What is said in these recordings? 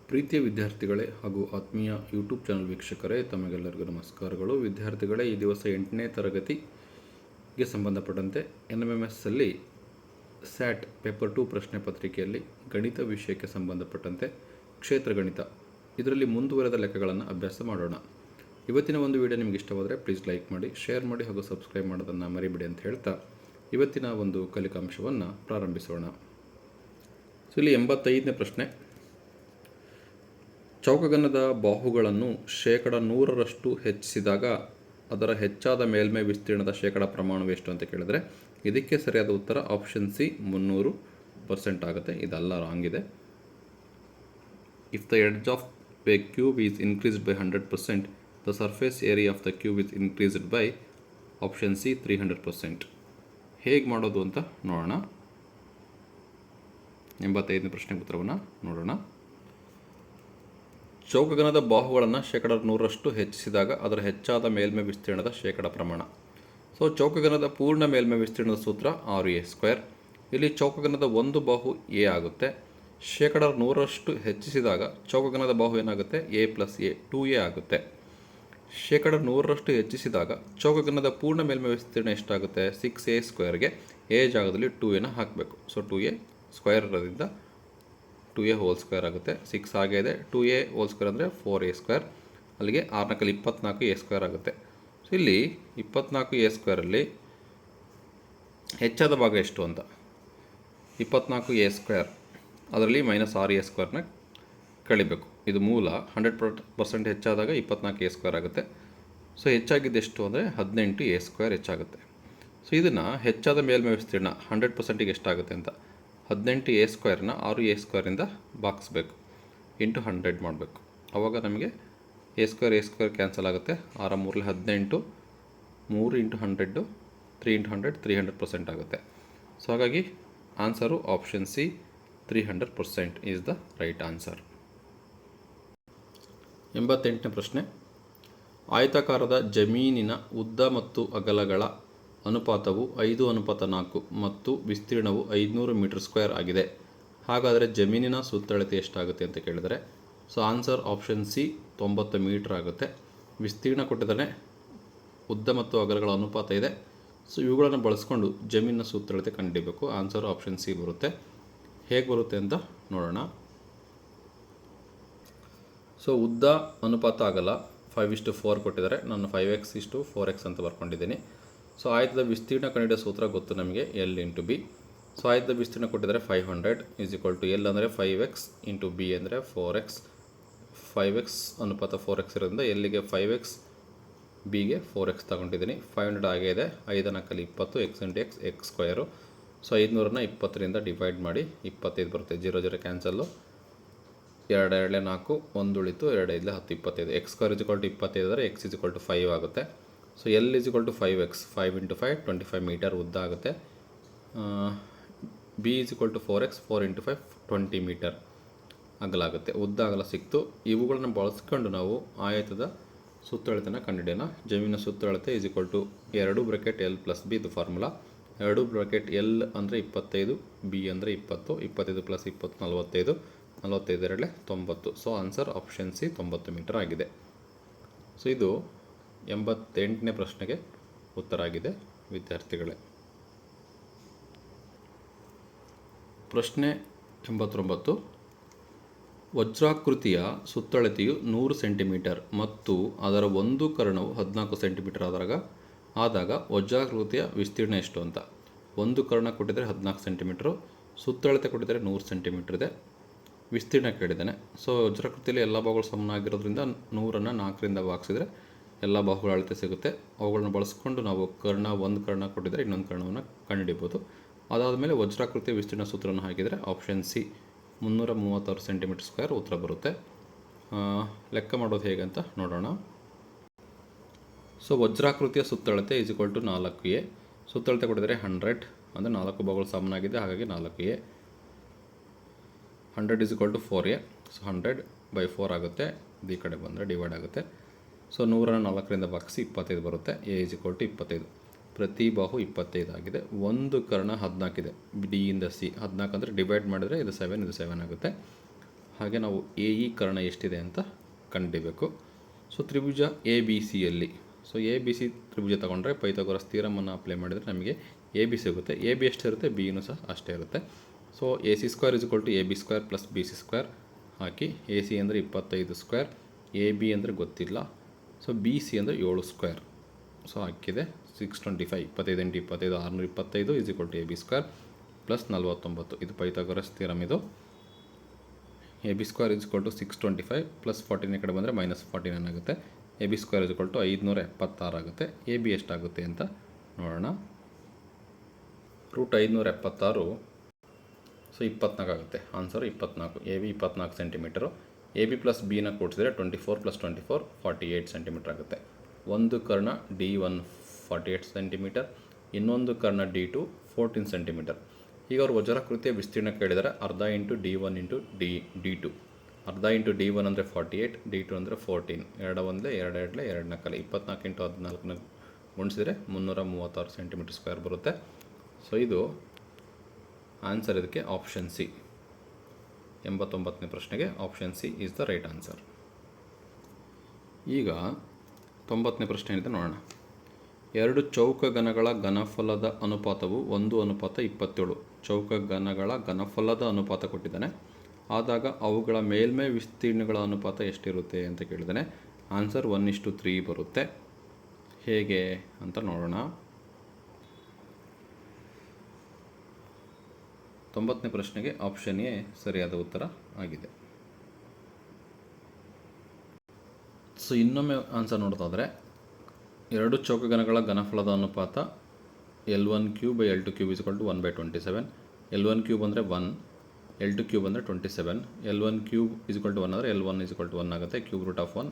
ಪ್ರೀತಿಯ ವಿದ್ಯಾರ್ಥಿಗಳೇ ಹಾಗೂ ಆತ್ಮೀಯ ಯೂಟ್ಯೂಬ್ ಚಾನಲ್ ವೀಕ್ಷಕರೇ, ತಮಗೆಲ್ಲರಿಗೂ ನಮಸ್ಕಾರಗಳು. ವಿದ್ಯಾರ್ಥಿಗಳೇ, ಈ ದಿವಸ 8ನೇ ತರಗತಿಗೆ ಸಂಬಂಧಪಟ್ಟಂತೆ NMMSಲ್ಲಿ ಸ್ಯಾಟ್ ಪೇಪರ್ 2 ಪ್ರಶ್ನೆ ಪತ್ರಿಕೆಯಲ್ಲಿ ಗಣಿತ ವಿಷಯಕ್ಕೆ ಸಂಬಂಧಪಟ್ಟಂತೆ ಕ್ಷೇತ್ರ ಗಣಿತ ಇದರಲ್ಲಿ ಮುಂದುವರೆದ ಲೆಕ್ಕಗಳನ್ನು ಅಭ್ಯಾಸ ಮಾಡೋಣ. ಇವತ್ತಿನ ಒಂದು ವಿಡಿಯೋ ನಿಮಗೆ ಇಷ್ಟವಾದರೆ ಪ್ಲೀಸ್ ಲೈಕ್ ಮಾಡಿ, ಶೇರ್ ಮಾಡಿ ಹಾಗೂ ಸಬ್ಸ್ಕ್ರೈಬ್ ಮಾಡೋದನ್ನು ಮರಿಬೇಡಿ ಅಂತ ಹೇಳ್ತಾ ಇವತ್ತಿನ ಒಂದು ಕಲಿಕಾಂಶವನ್ನು ಪ್ರಾರಂಭಿಸೋಣ. ಸೊ ಇಲ್ಲಿ 85ನೇ ಪ್ರಶ್ನೆ. ಚೌಕಗನ್ನದ ಬಾಹುಗಳನ್ನು 100% ಹೆಚ್ಚಿಸಿದಾಗ ಅದರ ಹೆಚ್ಚಾದ ಮೇಲ್ಮೈ ವಿಸ್ತೀರ್ಣದ ಶೇಕಡ ಪ್ರಮಾಣವು ಎಷ್ಟು ಅಂತ ಕೇಳಿದರೆ ಇದಕ್ಕೆ ಸರಿಯಾದ ಉತ್ತರ ಆಪ್ಷನ್ ಸಿ 300% ಆಗುತ್ತೆ. ಇದೆಲ್ಲ ರಾಂಗ್ ಇದೆ. If the edge of A cube is increased by 100%, the surface area of the cube is increased by option C 300%. ಹೇಗೆ ಮಾಡೋದು ಅಂತ ನೋಡೋಣ. 85ನೇ ಪ್ರಶ್ನೆಗೆ ಉತ್ತರವನ್ನು ನೋಡೋಣ. ಚೌಕಗನದ ಬಾಹುಗಳನ್ನು 100% ಹೆಚ್ಚಿಸಿದಾಗ ಅದರ ಹೆಚ್ಚಾದ ಮೇಲ್ಮೈ ವಿಸ್ತೀರ್ಣದ ಶೇಕಡ ಪ್ರಮಾಣ. ಸೊ ಚೌಕಗನದ ಪೂರ್ಣ ಮೇಲ್ಮೈ ವಿಸ್ತೀರ್ಣದ ಸೂತ್ರ 6a². ಇಲ್ಲಿ ಚೌಕಗನದ ಒಂದು ಬಾಹು ಎ ಆಗುತ್ತೆ. 100% ಹೆಚ್ಚಿಸಿದಾಗ ಚೌಕಗನದ ಬಾಹು ಏನಾಗುತ್ತೆ? a + a 2a ಆಗುತ್ತೆ. 100% ಹೆಚ್ಚಿಸಿದಾಗ ಚೌಕಗನದ ಪೂರ್ಣ ಮೇಲ್ಮೈ ವಿಸ್ತೀರ್ಣ ಎಷ್ಟಾಗುತ್ತೆ? 6a²ಗೆ a ಜಾಗದಲ್ಲಿ 2a ಹಾಕಬೇಕು. ಸೊ 2a² ಇರೋದ್ರಿಂದ 2a² ಆಗುತ್ತೆ. 6 ಆಗೇ ಇದೆ. 2a² ಅಂದರೆ 4a². ಅಲ್ಲಿಗೆ 6 × 4 24a² ಆಗುತ್ತೆ. ಸೊ ಇಲ್ಲಿ 24a²ಅಲ್ಲಿ ಹೆಚ್ಚಾದ ಭಾಗ ಎಷ್ಟು ಅಂತ 24a² ಅದರಲ್ಲಿ -6a² ಕಳಿಬೇಕು. ಇದು ಮೂಲ 100% ಹೆಚ್ಚಾದಾಗ 24a² ಆಗುತ್ತೆ. ಸೊ ಹೆಚ್ಚಾಗಿದ್ದೆಷ್ಟು ಅಂದರೆ 18a² ಹೆಚ್ಚಾಗುತ್ತೆ. ಸೊ ಇದನ್ನು ಹೆಚ್ಚಾದ ಮೇಲ್ಮೈ ವಿಸ್ತೀರ್ಣ 100%ಗೆ ಎಷ್ಟಾಗುತ್ತೆ ಅಂತ 18a²ನ 6a² ಭಾಗಿಸ್ಬೇಕು, ಇಂಟು 100 ಮಾಡಬೇಕು. ಆವಾಗ ನಮಗೆ a² ಕ್ಯಾನ್ಸಲ್ ಆಗುತ್ತೆ. 6 × 3 18, 3 × 100 3 × 100 300% ಆಗುತ್ತೆ. ಸೊ ಹಾಗಾಗಿ answer option C 300% is the right answer. 88ನೇ ಪ್ರಶ್ನೆ. ಆಯತಾಕಾರದ ಜಮೀನಿನ ಉದ್ದ ಮತ್ತು ಅಗಲಗಳ ಅನುಪಾತವು 5:4 ಮತ್ತು ವಿಸ್ತೀರ್ಣವು 500 m² ಆಗಿದೆ. ಹಾಗಾದರೆ ಜಮೀನಿನ ಸುತ್ತಳತೆ ಎಷ್ಟಾಗುತ್ತೆ ಅಂತ ಕೇಳಿದರೆ so answer option C 90 meter ಆಗುತ್ತೆ. ವಿಸ್ತೀರ್ಣ ಕೊಟ್ಟಿದ್ದಾನೆ, ಉದ್ದ ಮತ್ತು ಅಗಲಗಳ ಅನುಪಾತ ಇದೆ. ಸೊ ಇವುಗಳನ್ನು ಬಳಸ್ಕೊಂಡು ಜಮೀನಿನ ಸುತ್ತಳತೆ ಕಂಡುಹಿಡಿಯಬೇಕು. ಆನ್ಸರ್ ಆಪ್ಷನ್ ಸಿ ಬರುತ್ತೆ. ಹೇಗೆ ಬರುತ್ತೆ ಅಂತ ನೋಡೋಣ. ಸೊ ಉದ್ದ ಅನುಪಾತ ಅಗಲ 5:4 ಕೊಟ್ಟಿದ್ದಾರೆ. ನಾನು 5x:4x ಅಂತ ಬರ್ಕೊಂಡಿದ್ದೀನಿ. ಸೊ ಆಯತದ ವಿಸ್ತೀರ್ಣ ಕಂಡುಹಿಡಿಯೋ ಸೂತ್ರ ಗೊತ್ತು ನಮಗೆ, L × B. ಸೊ ಆಯತದ ವಿಸ್ತೀರ್ಣ ಕೊಟ್ಟಿದ್ದಾರೆ 500 = L ಅಂದರೆ 5x × B ಅಂದರೆ 4x. 5x ಅನುಪಾತ 4x ಇರೋದ್ರಿಂದ Lಗೆ 5x, Bಗೆ 4x ತಗೊಂಡಿದ್ದೀನಿ. 500 ಆಗೇ ಇದೆ. 5 × 4 20, x × x x². ಸೊ 500ನ 20ರಿಂದ ಡಿವೈಡ್ ಮಾಡಿ 25 ಬರುತ್ತೆ. 0 0 ಕ್ಯಾನ್ಸಲ್ಲು. 2 2 4, 1 ಉಳಿತು, 2 5 10 25. x² = 25 ಆದರೆ x = 5 ಆಗುತ್ತೆ. ಸೊ L = 5x, 5 × 5 25 ಮೀಟರ್ ಉದ್ದ ಆಗುತ್ತೆ. B = 4x, 4 × 5 20 ಮೀಟರ್ ಅಗಲ ಆಗುತ್ತೆ. ಉದ್ದ ಅಗಲ ಸಿಕ್ತು. ಇವುಗಳನ್ನು ಬಳಸ್ಕೊಂಡು ನಾವು ಆಯತದ ಸುತ್ತಳತೆನ ಕಂಡುಹಿಡಿಯೋಣ. ಜಮೀನಿನ ಸುತ್ತಳತೆ = 2 L + B ಇದು ಫಾರ್ಮುಲಾ. 2 L ಅಂದರೆ 25, B ಅಂದರೆ 20, 25 + 20 45, 45 90. So answer option C 90 meter ಆಗಿದೆ. ಸೊ ಇದು 88ನೇ ಪ್ರಶ್ನೆಗೆ ಉತ್ತರ ಆಗಿದೆ ವಿದ್ಯಾರ್ಥಿಗಳೇ. ಪ್ರಶ್ನೆ 89. ವಜ್ರಾಕೃತಿಯ ಸುತ್ತಳತೆಯು 100 ಸೆಂಟಿಮೀಟರ್ ಮತ್ತು ಅದರ ಒಂದು ಕರ್ಣವು 14 ಸೆಂಟಿಮೀಟರ್ ಆದಾಗ ವಜ್ರಾಕೃತಿಯ ವಿಸ್ತೀರ್ಣ ಎಷ್ಟು ಅಂತ. ಒಂದು ಕರ್ಣ ಕೊಟ್ಟಿದ್ದಾರೆ 14 ಸೆಂಟಿಮೀಟರು, ಸುತ್ತಳತೆ ಕೊಟ್ಟಿದ್ದಾರೆ 100 ಸೆಂಟಿಮೀಟರ್ ಇದೆ, ವಿಸ್ತೀರ್ಣ ಕೇಳಿದ್ದಾನೆ. ಸೊ ವಜ್ರಾಕೃತಿಯಲ್ಲಿ ಎಲ್ಲ ಬಾಹುಗಳು ಸಮನಾಗಿರೋದ್ರಿಂದ 100ನ್ನು 4ರಿಂದ ಭಾಗಿಸಿದರೆ ಎಲ್ಲ ಬಾಹುಗಳ ಅಳತೆ ಸಿಗುತ್ತೆ. ಅವುಗಳನ್ನು ಬಳಸ್ಕೊಂಡು ನಾವು ಒಂದು ಕರ್ಣ ಕೊಟ್ಟಿದ್ದರೆ ಇನ್ನೊಂದು ಕರ್ಣವನ್ನು ಕಂಡುಹಿಡಿಬೋದು. ಅದಾದಮೇಲೆ ವಜ್ರಾಕೃತಿಯ ವಿಸ್ತೀರ್ಣ ಸೂತ್ರವನ್ನು ಹಾಕಿದರೆ ಆಪ್ಷನ್ ಸಿ 336 cm² ಉತ್ತರ ಬರುತ್ತೆ. ಲೆಕ್ಕ ಮಾಡೋದು ಹೇಗೆ ಅಂತ ನೋಡೋಣ. ಸೊ ವಜ್ರಾಕೃತಿಯ ಸುತ್ತಳತೆ = 4a. ಸುತ್ತಳತೆ ಕೊಟ್ಟಿದ್ದಾರೆ 100 ಅಂದರೆ 4 ಬಾಹುಗಳು ಸಮನಾಗಿದೆ, ಹಾಗಾಗಿ 4a. 100 = 4a. ಸೊ 100/4 ಆಗುತ್ತೆ. ಈ ಕಡೆ ಬಂದರೆ ಡಿವೈಡ್ ಆಗುತ್ತೆ. ಸೊ 100ನ್ನು 4ರಿಂದ ಭಾಗಿಸಿ 25 ಬರುತ್ತೆ. a = 25. ಪ್ರತಿ ಬಾಹು 25 ಆಗಿದೆ. ಒಂದು ಕರ್ಣ 14 ಇದೆ. ಡಿ ಇಂದ ಸಿ 14 ಅಂದರೆ ಡಿವೈಡ್ ಮಾಡಿದರೆ ಇದು 7 ಆಗುತ್ತೆ. ಹಾಗೆ ನಾವು ಎ ಇ ಕರ್ಣ ಎಷ್ಟಿದೆ ಅಂತ ಕಂಡುಹಿಡಿಯಬೇಕು. ಸೊ ತ್ರಿಭುಜ ಎ ಬಿ ಸಿಯಲ್ಲಿ ಎ ಬಿ ಸಿ ತ್ರಿಭುಜ ತೊಗೊಂಡ್ರೆ ಪೈಥಾಗೊರಸ್ ಥಿಯರಮನ್ನು ಅಪ್ಲೈ ಮಾಡಿದರೆ ನಮಗೆ ಎ ಬಿ ಸಿಗುತ್ತೆ. ಎ ಬಿ ಎಷ್ಟಿರುತ್ತೆ, ಬಿನೂ ಸಹ ಅಷ್ಟೇ ಇರುತ್ತೆ. So A C square is equal to A B square plus B C square ಹಾಕಿ, ಎ ಸಿ ಅಂದರೆ 25 ಸ್ಕ್ವೇರ್, ಎ ಬಿ ಅಂದರೆ ಗೊತ್ತಿಲ್ಲ, ಸೊ ಬಿ ಸಿ ಅಂದರೆ 7 ಸ್ಕ್ವೇರ್. ಸೊ ಹಾಕಿದೆ 625, 25 × 25 625 is equal to A B square plus 49. ಇದು Pythagoras theorem. ಇದು A B square is equal to 625 plus 14 ಈ ಕಡೆ ಬಂದರೆ -49 ಆಗುತ್ತೆ. A B square is equal to 576 ಆಗುತ್ತೆ. ಎ ಬಿ ಎಷ್ಟಾಗುತ್ತೆ ಅಂತ ನೋಡೋಣ. √576 ಸೊ 24 ಆಗುತ್ತೆ. Answer 24. A B 24 centimetre. A B plus ಬಿನ ಕೂಡಿಸಿದರೆ 24 + 24 48 ಸೆಂಟಿಮೀಟರ್ ಆಗುತ್ತೆ. ಒಂದು ಕರ್ಣ D1 48 ಸೆಂಟಿಮೀಟರ್, ಇನ್ನೊಂದು ಕರ್ಣ D2 14 ಸೆಂಟಿಮೀಟರ್. ಈಗ ಅವರು ವಜ್ರಾಕೃತಿಯ ವಿಸ್ತೀರ್ಣ ಕೇಳಿದರೆ ಅರ್ಧ ಇಂಟು D1 ಇಂಟು D2. ಅರ್ಧ ಇಂಟು D1 ಅಂದರೆ 48, D2 ಅಂದರೆ 14. 2 1 2 2 2 4 24 × 14 ಗುಣಿಸಿದರೆ 336 ಸೆಂಟಿಮೀಟರ್ ಸ್ಕ್ವೇರ್ ಬರುತ್ತೆ. ಸೊ ಇದು ಆನ್ಸರ್. ಇದಕ್ಕೆ ಆಪ್ಷನ್ ಸಿ. 89ನೇ ಪ್ರಶ್ನೆಗೆ option C is the right answer. ಈಗ 90ನೇ ಪ್ರಶ್ನೆ ಏನಿದೆ ನೋಡೋಣ. 2 ಚೌಕಘನಗಳ ಘನಫಲದ ಅನುಪಾತವು 1:27. ಚೌಕಘನಗಳ ಘನಫಲದ ಅನುಪಾತ ಕೊಟ್ಟಿದ್ದಾನೆ. ಆದಾಗ ಅವುಗಳ ಮೇಲ್ಮೈ ವಿಸ್ತೀರ್ಣಗಳ ಅನುಪಾತ ಎಷ್ಟಿರುತ್ತೆ ಅಂತ ಕೇಳಿದ್ದಾನೆ. ಆನ್ಸರ್ 1:3 ಬರುತ್ತೆ. ಹೇಗೆ ಅಂತ ನೋಡೋಣ. 90ನೇ ಪ್ರಶ್ನೆಗೆ ಆಪ್ಷನ್ ಎ ಸರಿಯಾದ ಉತ್ತರ ಆಗಿದೆ. ಸೊ ಇನ್ನೊಮ್ಮೆ ಆನ್ಸರ್ ನೋಡೋದಾದರೆ 2 ಚೌಕಘನಗಳ ಘನಫಲದ ಅನುಪಾತ L1³ / L2³ = 1/27. L1³ ಅಂದರೆ 1, L2³ ಅಂದರೆ 27. L1³ = 1 ಅಂದರೆ L1 = 1 ಆಗುತ್ತೆ. √1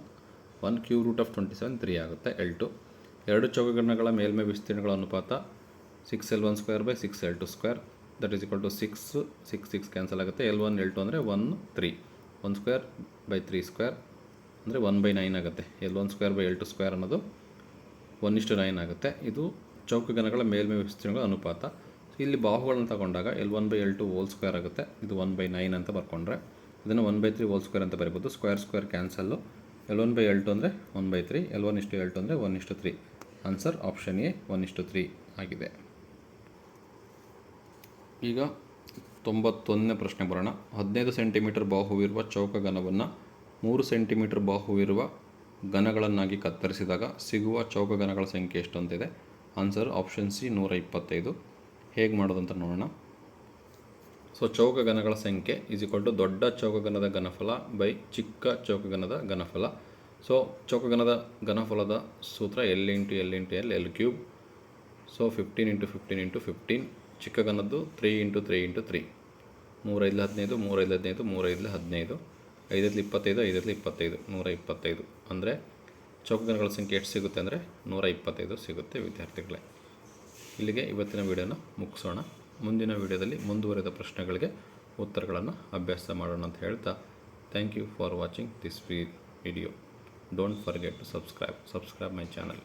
1, √27 3 ಆಗುತ್ತೆ. L2 2 ಚೌಕಘನಗಳ ಮೇಲ್ಮೈ ವಿಸ್ತೀರ್ಣಗಳ ಅನುಪಾತ 6L1² / 6L2² that is equal to 6 6 cancel ಆಗುತ್ತೆ. L1 L2 ಅಂದರೆ 1 3, 1² / 3² ಅಂದರೆ 1/9 ಆಗುತ್ತೆ. L1² / L2² ಅನ್ನೋದು 1:9 ಆಗುತ್ತೆ. ಇದು ಚೌಕಘನಗಳ ಮೇಲ್ಮೈ ವಿಸ್ತೀರ್ಣಗಳ ಅನುಪಾತ. ಇಲ್ಲಿ ಬಾಹುಗಳನ್ನು ತಗೊಂಡಾಗ L1 / L2 ಹೋಲ್² ಆಗುತ್ತೆ. ಇದು 1/9 ಅಂತ ಬರ್ಕೊಂಡ್ರೆ ಇದನ್ನು 1/3 ಹೋಲ್² ಅಂತ ಬರೀಬೋದು. Square cancel. L1 / L2 ಅಂದರೆ 1/3, L1:L2 ಅಂದರೆ 1:3. ಆನ್ಸರ್ ಆಪ್ಷನ್ ಎ 1:3 ಆಗಿದೆ. ಈಗ 91ನೇ ಪ್ರಶ್ನೆ ಬರೋಣ. 15 ಸೆಂಟಿಮೀಟರ್ ಬಾಹುವಿರುವ ಚೌಕಘನವನ್ನು 3 ಸೆಂಟಿಮೀಟರ್ ಬಾಹುವಿರುವ ಘನಗಳನ್ನಾಗಿ ಕತ್ತರಿಸಿದಾಗ ಸಿಗುವ ಚೌಕಘನಗಳ ಸಂಖ್ಯೆ ಎಷ್ಟು ಅಂತಿದೆ. Answer option C 125. ಹೇಗೆ ಮಾಡೋದಂತ ನೋಡೋಣ. ಸೊ ಚೌಕಘನಗಳ ಸಂಖ್ಯೆ ಈಸ್ ಈಕ್ವಲ್ ಟು ದೊಡ್ಡ ಚೌಕಘನದ ಘನಫಲ ಬೈ ಚಿಕ್ಕ ಚೌಕಘನದ ಘನಫಲ. ಸೊ ಚೌಕಘನದ ಘನಫಲದ ಸೂತ್ರ L × L × L L³. So 15 × 15 × 15. ಚಿಕ್ಕಘನದ್ದು 3 × 3 × 3. 3 5 15, 3 5 15, 3 5 15, 5 25, 5 25, 125. ಅಂದರೆ ಚೌಕಘನಗಳ ಸಂಖ್ಯೆ ಎಷ್ಟು ಸಿಗುತ್ತೆ ಅಂದರೆ 125 ಸಿಗುತ್ತೆ ವಿದ್ಯಾರ್ಥಿಗಳೇ. ಇಲ್ಲಿಗೆ ಇವತ್ತಿನ ವಿಡಿಯೋನ ಮುಗಿಸೋಣ. ಮುಂದಿನ ವಿಡಿಯೋದಲ್ಲಿ ಮುಂದುವರೆದ ಪ್ರಶ್ನೆಗಳಿಗೆ ಉತ್ತರಗಳನ್ನು ಅಭ್ಯಾಸ ಮಾಡೋಣ ಅಂತ ಹೇಳ್ತಾ, thank you for watching this video. Don't forget to subscribe my channel.